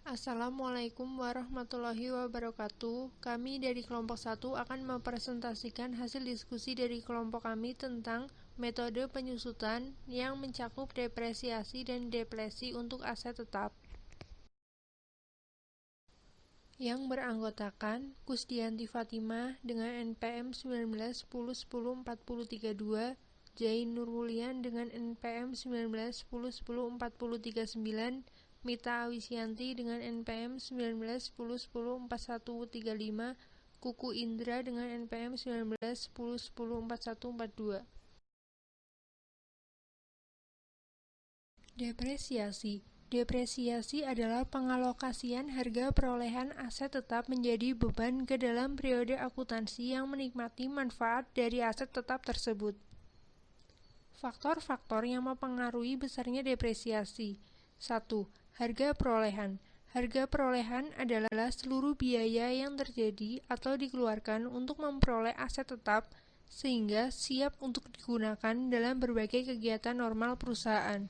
Assalamualaikum warahmatullahi wabarakatuh. Kami dari kelompok 1 akan mempresentasikan hasil diskusi dari kelompok kami tentang metode penyusutan yang mencakup depresiasi dan deflasi untuk aset tetap. Yang beranggotakan Kusdianti Fatimah dengan NPM 1910104032, Jain Nurwulian dengan NPM 1910104039, Mita Awisyanti dengan NPM 1910104135, Kuku Indra dengan NPM 1910104142. Depresiasi adalah pengalokasian harga perolehan aset tetap menjadi beban ke dalam periode akuntansi yang menikmati manfaat dari aset tetap tersebut. Faktor-faktor yang mempengaruhi besarnya depresiasi. 1. Harga perolehan. Harga perolehan adalah seluruh biaya yang terjadi atau dikeluarkan untuk memperoleh aset tetap sehingga siap untuk digunakan dalam berbagai kegiatan normal perusahaan.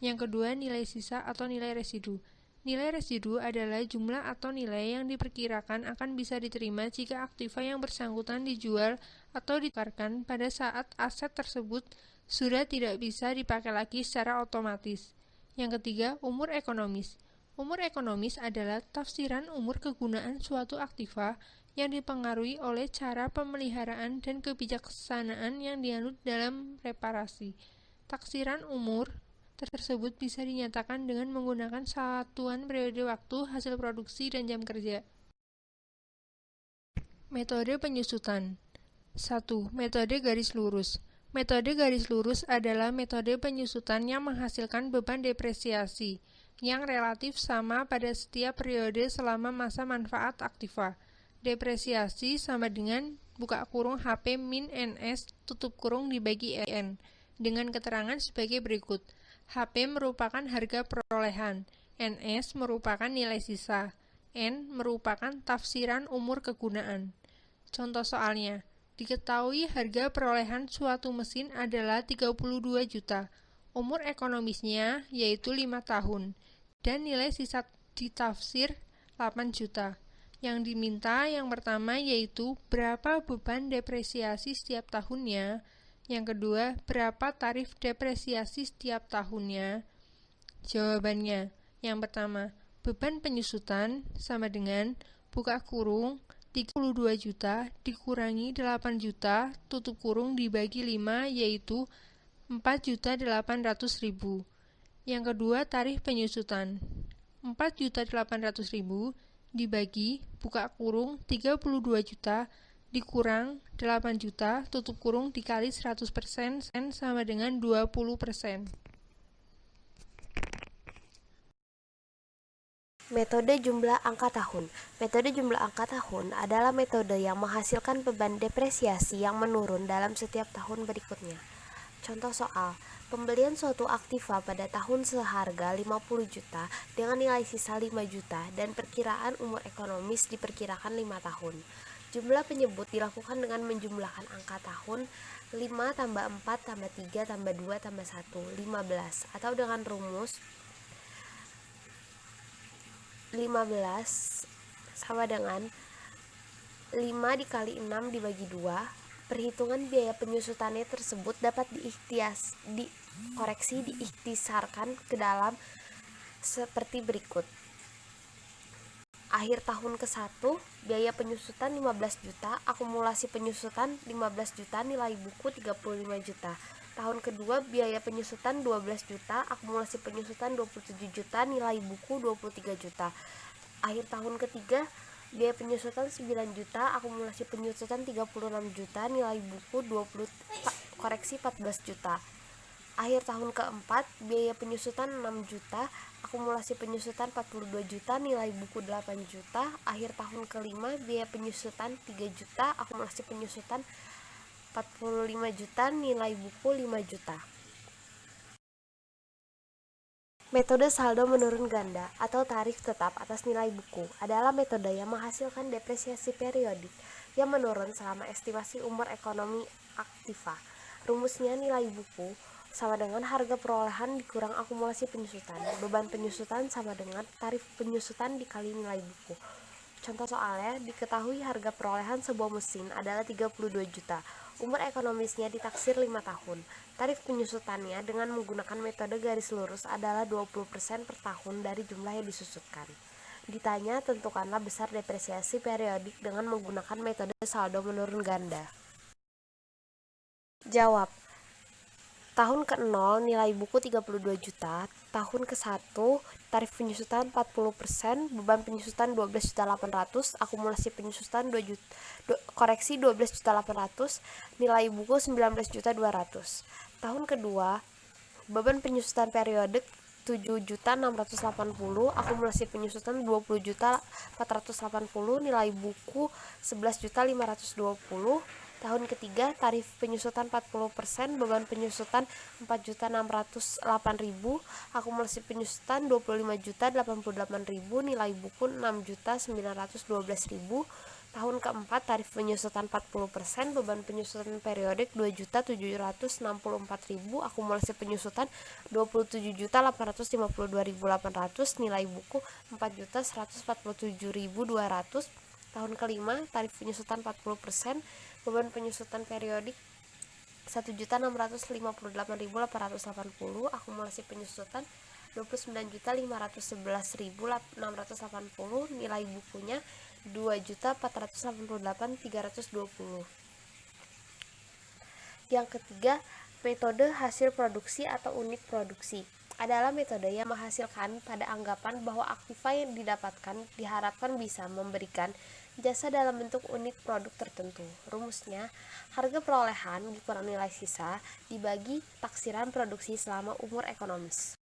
Yang kedua, nilai sisa atau nilai residu. Nilai residu adalah jumlah atau nilai yang diperkirakan akan bisa diterima jika aktiva yang bersangkutan dijual atau ditukarkan pada saat aset tersebut sudah tidak bisa dipakai lagi secara otomatis. Yang ketiga, umur ekonomis. Umur ekonomis adalah tafsiran umur kegunaan suatu aktiva yang dipengaruhi oleh cara pemeliharaan dan kebijaksanaan yang dianut dalam reparasi. Taksiran umur tersebut bisa dinyatakan dengan menggunakan satuan periode waktu, hasil produksi, dan jam kerja. Metode penyusutan. 1. Metode garis lurus. Metode garis lurus adalah metode penyusutan yang menghasilkan beban depresiasi yang relatif sama pada setiap periode selama masa manfaat aktiva. Depresiasi sama dengan buka kurung HP min NS tutup kurung dibagi N dengan keterangan sebagai berikut. HP merupakan harga perolehan, NS merupakan nilai sisa, N merupakan tafsiran umur kegunaan. Contoh soalnya, diketahui harga perolehan suatu mesin adalah 32 juta, umur ekonomisnya yaitu 5 tahun, dan nilai sisa ditafsir 8 juta. Yang diminta yang pertama yaitu berapa beban depresiasi setiap tahunnya, yang kedua berapa tarif depresiasi setiap tahunnya. Jawabannya, yang pertama, beban penyusutan sama dengan buka kurung 32 juta dikurangi 8 juta tutup kurung dibagi 5 yaitu 4.800.000. Yang kedua, tarif penyusutan 4.800.000 dibagi buka kurung 32 juta dikurang 8 juta tutup kurung dikali 100% sama dengan 20%. Metode jumlah angka tahun. Metode jumlah angka tahun adalah metode yang menghasilkan beban depresiasi yang menurun dalam setiap tahun berikutnya. Contoh soal, pembelian suatu aktiva pada tahun seharga 50 juta dengan nilai sisa 5 juta dan perkiraan umur ekonomis diperkirakan 5 tahun. Jumlah penyebut dilakukan dengan menjumlahkan angka tahun 5 tambah 4 tambah 3 tambah 2 tambah 1, 15, atau dengan rumus 15 sama dengan 5 dikali 6 dibagi 2. Perhitungan biaya penyusutannya tersebut dapat diikhtisarkan ke dalam seperti berikut. Akhir tahun ke-1, biaya penyusutan 15 juta, akumulasi penyusutan 15 juta, nilai buku 35 juta. Tahun kedua, biaya penyusutan 12 juta, akumulasi penyusutan 27 juta, nilai buku 23 juta. Akhir tahun ketiga, biaya penyusutan 9 juta, akumulasi penyusutan 36 juta, nilai buku 14 juta. Akhir tahun keempat, biaya penyusutan 6 juta, akumulasi penyusutan 42 juta, nilai buku 8 juta. Akhir tahun kelima, biaya penyusutan 3 juta, akumulasi penyusutan 45 juta, nilai buku 5 juta. Metode saldo menurun ganda atau tarif tetap atas nilai buku adalah metode yang menghasilkan depresiasi periodik yang menurun selama estimasi umur ekonomi aktiva. Rumusnya nilai buku sama dengan harga perolehan dikurang akumulasi penyusutan. Beban penyusutan sama dengan tarif penyusutan dikali nilai buku. Contoh soalnya, diketahui harga perolehan sebuah mesin adalah 32 juta. Umur ekonomisnya ditaksir 5 tahun. Tarif penyusutannya dengan menggunakan metode garis lurus adalah 20% per tahun dari jumlah yang disusutkan. Ditanya, tentukanlah besar depresiasi periodik dengan menggunakan metode saldo menurun ganda. Jawab. Tahun ke-0 nilai buku 32 juta, tahun ke-1 tarif penyusutan 40%, beban penyusutan 12.800.000, akumulasi penyusutan 12.800.000, nilai buku 19.200.000. Tahun kedua, beban penyusutan periodik 7.680.000, akumulasi penyusutan 20.480.000, nilai buku 11.520.000. Tahun ketiga, tarif penyusutan 40%, beban penyusutan 4.608.000, akumulasi penyusutan 25.088.000, nilai buku 6.912.000. Tahun keempat, tarif penyusutan 40%, beban penyusutan periodik 2.764.000, akumulasi penyusutan 27.852.800, nilai buku 4.147.200. Tahun kelima, tarif penyusutan 40%, beban penyusutan periodik 1.658.880, akumulasi penyusutan 29.511.680, nilai bukunya 2.488.320. Yang ketiga, metode hasil produksi atau unit produksi adalah metode yang menghasilkan pada anggapan bahwa aktiva yang didapatkan diharapkan bisa memberikan jasa dalam bentuk unit produk tertentu. Rumusnya, harga perolehan dikurang nilai sisa dibagi taksiran produksi selama umur ekonomis.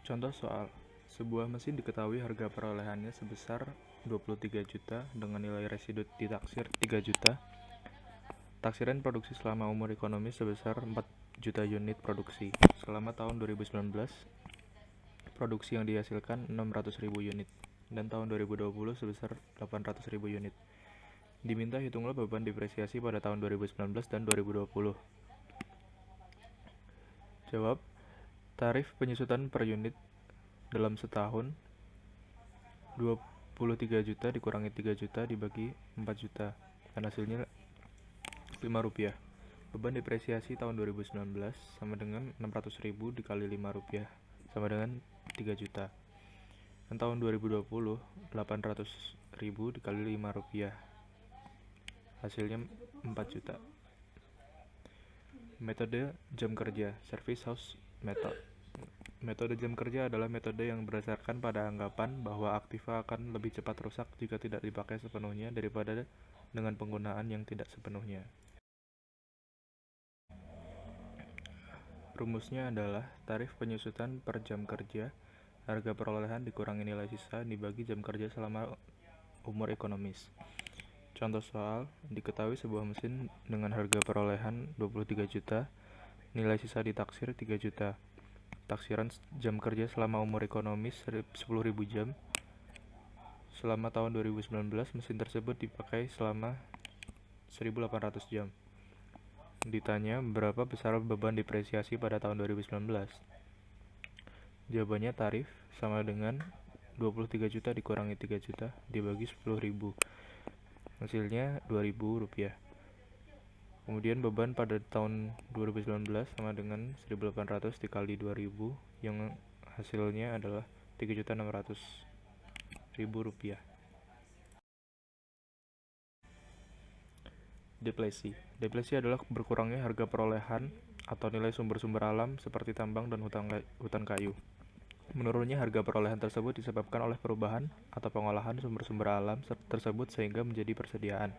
Contoh soal, sebuah mesin diketahui harga perolehannya sebesar 23 juta dengan nilai residu ditaksir 3 juta. Taksiran produksi selama umur ekonomis sebesar 4 juta unit produksi. Selama tahun 2019, produksi yang dihasilkan 600.000 unit, dan tahun 2020 sebesar 800.000 unit. Diminta hitunglah beban depresiasi pada tahun 2019 dan 2020. Jawab, tarif penyusutan per unit dalam setahun 23 juta dikurangi 3 juta dibagi 4 juta, dan hasilnya Rp5. Beban depresiasi tahun 2019 sama dengan 600.000 dikali Rp5 sama dengan 3 juta. Dan tahun 2020 800.000 dikali Rp5 hasilnya 4 juta. Metode jam kerja, service hours method. Metode jam kerja adalah metode yang berdasarkan pada anggapan bahwa aktiva akan lebih cepat rusak jika tidak dipakai sepenuhnya daripada dengan penggunaan yang tidak sepenuhnya. Rumusnya adalah tarif penyusutan per jam kerja, harga perolehan dikurangi nilai sisa dibagi jam kerja selama umur ekonomis. Contoh soal, diketahui sebuah mesin dengan harga perolehan 23 juta, nilai sisa ditaksir 3 juta. Taksiran jam kerja selama umur ekonomis 10.000 jam. Selama tahun 2019, mesin tersebut dipakai selama 1.800 jam. Ditanya berapa besar beban depresiasi pada tahun 2019. Jawabannya tarif sama dengan 23 juta dikurangi 3 juta dibagi 10.000. Hasilnya Rp2.000. Kemudian beban pada tahun 2019 sama dengan 1.800 dikali 2.000 yang hasilnya adalah Rp3.600.000. Depresi. Depresi adalah berkurangnya harga perolehan atau nilai sumber-sumber alam seperti tambang dan hutan kayu. Menurunnya harga perolehan tersebut disebabkan oleh perubahan atau pengolahan sumber-sumber alam tersebut sehingga menjadi persediaan.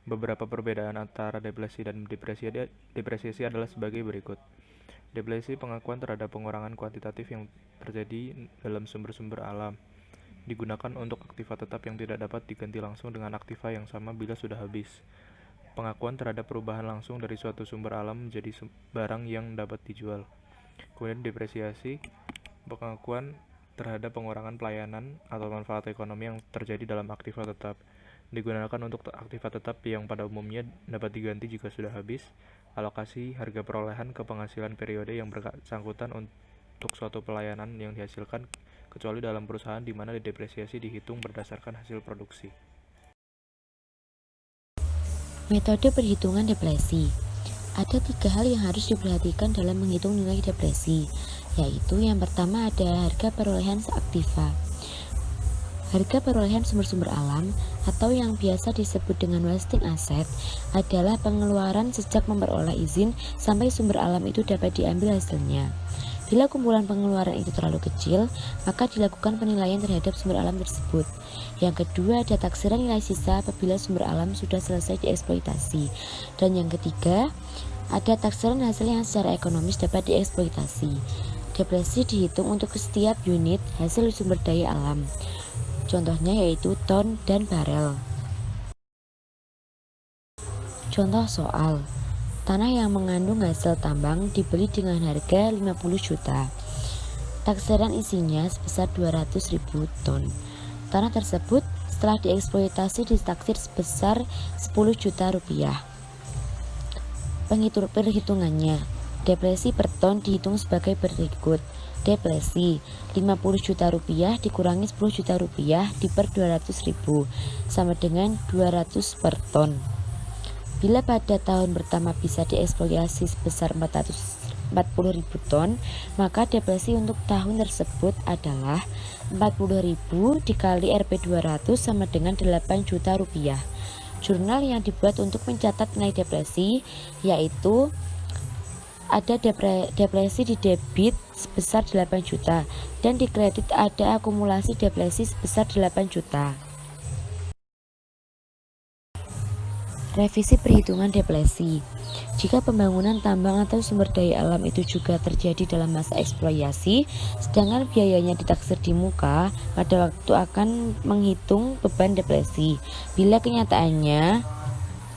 Beberapa perbedaan antara depresi dan depresiasi adalah sebagai berikut. Depresi pengakuan terhadap pengurangan kuantitatif yang terjadi dalam sumber-sumber alam. Digunakan untuk aktiva tetap yang tidak dapat diganti langsung dengan aktiva yang sama bila sudah habis. Pengakuan terhadap perubahan langsung dari suatu sumber alam menjadi barang yang dapat dijual. Kemudian depresiasi, pengakuan terhadap pengurangan pelayanan atau manfaat ekonomi yang terjadi dalam aktiva tetap. digunakan untuk aktiva tetap yang pada umumnya dapat diganti jika sudah habis. Alokasi harga perolehan ke penghasilan periode yang bersangkutan untuk suatu pelayanan yang dihasilkan, kecuali dalam perusahaan di mana depresiasi dihitung berdasarkan hasil produksi. Metode perhitungan depresi. Ada 3 hal yang harus diperhatikan dalam menghitung nilai depresi, yaitu yang pertama ada harga perolehan seaktiva. Harga perolehan sumber-sumber alam atau yang biasa disebut dengan wasting asset adalah pengeluaran sejak memperoleh izin sampai sumber alam itu dapat diambil hasilnya. Bila kumpulan pengeluaran itu terlalu kecil, maka dilakukan penilaian terhadap sumber alam tersebut. Yang kedua ada taksiran nilai sisa apabila sumber alam sudah selesai dieksploitasi. Dan yang ketiga ada taksiran hasil yang secara ekonomis dapat dieksploitasi. Depresi dihitung untuk setiap unit hasil sumber daya alam. Contohnya yaitu ton dan barel. Contoh soal. Tanah yang mengandung hasil tambang dibeli dengan harga 50 juta. Taksiran isinya sebesar 200.000 ton. Tanah tersebut setelah dieksploitasi ditaksir sebesar 10 juta rupiah. Perhitungannya, depresi per ton dihitung sebagai berikut. Depresi 50 juta rupiah dikurangi 10 juta rupiah diper 200.000 sama dengan 200 per ton. Bila pada tahun pertama bisa dieksploitasi sebesar 440.000 ton, maka depresi untuk tahun tersebut adalah 40.000 dikali Rp 200 sama dengan 8 juta rupiah. Jurnal yang dibuat untuk mencatat nilai depresi yaitu ada depresi di debit sebesar 8 juta dan di kredit ada akumulasi depresi sebesar 8 juta. Revisi perhitungan depresi. Jika pembangunan tambang atau sumber daya alam itu juga terjadi dalam masa eksplorasi, sedangkan biayanya ditaksir di muka, pada waktu akan menghitung beban depresi. Bila kenyataannya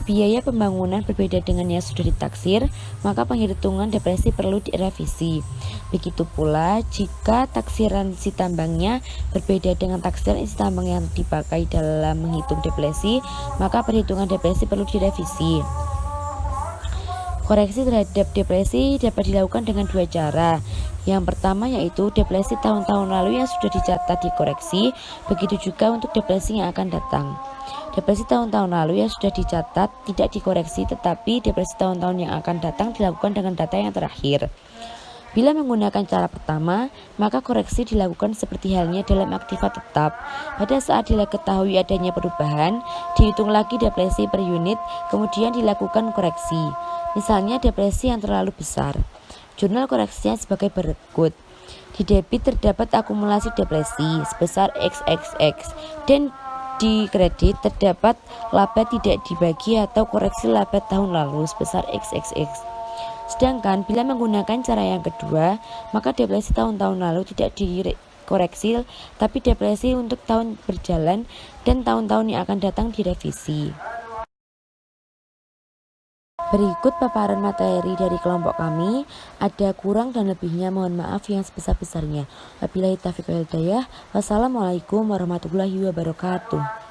biaya pembangunan berbeda dengan yang sudah ditaksir, maka penghitungan depresi perlu direvisi. Begitu pula jika taksiran isi tambangnya berbeda dengan taksiran isi tambang yang dipakai dalam menghitung depresi, maka perhitungan depresi perlu direvisi. Koreksi terhadap depresi dapat dilakukan dengan 2 cara. Yang pertama yaitu depresi tahun-tahun lalu yang sudah dicatat dikoreksi, begitu juga untuk depresi yang akan datang. Depresi tahun-tahun lalu yang sudah dicatat tidak dikoreksi, tetapi depresi tahun-tahun yang akan datang dilakukan dengan data yang terakhir. Bila menggunakan cara pertama, maka koreksi dilakukan seperti halnya dalam aktiva tetap. Pada saat diketahui adanya perubahan, dihitung lagi depresi per unit, kemudian dilakukan koreksi. Misalnya depresi yang terlalu besar. Jurnal koreksinya sebagai berikut. Di debit terdapat akumulasi depresi sebesar XXX dan di kredit terdapat laba tidak dibagi atau koreksi laba tahun lalu sebesar XXX. Sedangkan bila menggunakan cara yang kedua, maka depresi tahun-tahun lalu tidak dikoreksi, tapi depresi untuk tahun berjalan dan tahun-tahun yang akan datang direvisi. Berikut paparan materi dari kelompok kami. Ada kurang dan lebihnya mohon maaf yang sebesar-besarnya. Wabillahi taufiq wal hidayah. Wassalamualaikum warahmatullahi wabarakatuh.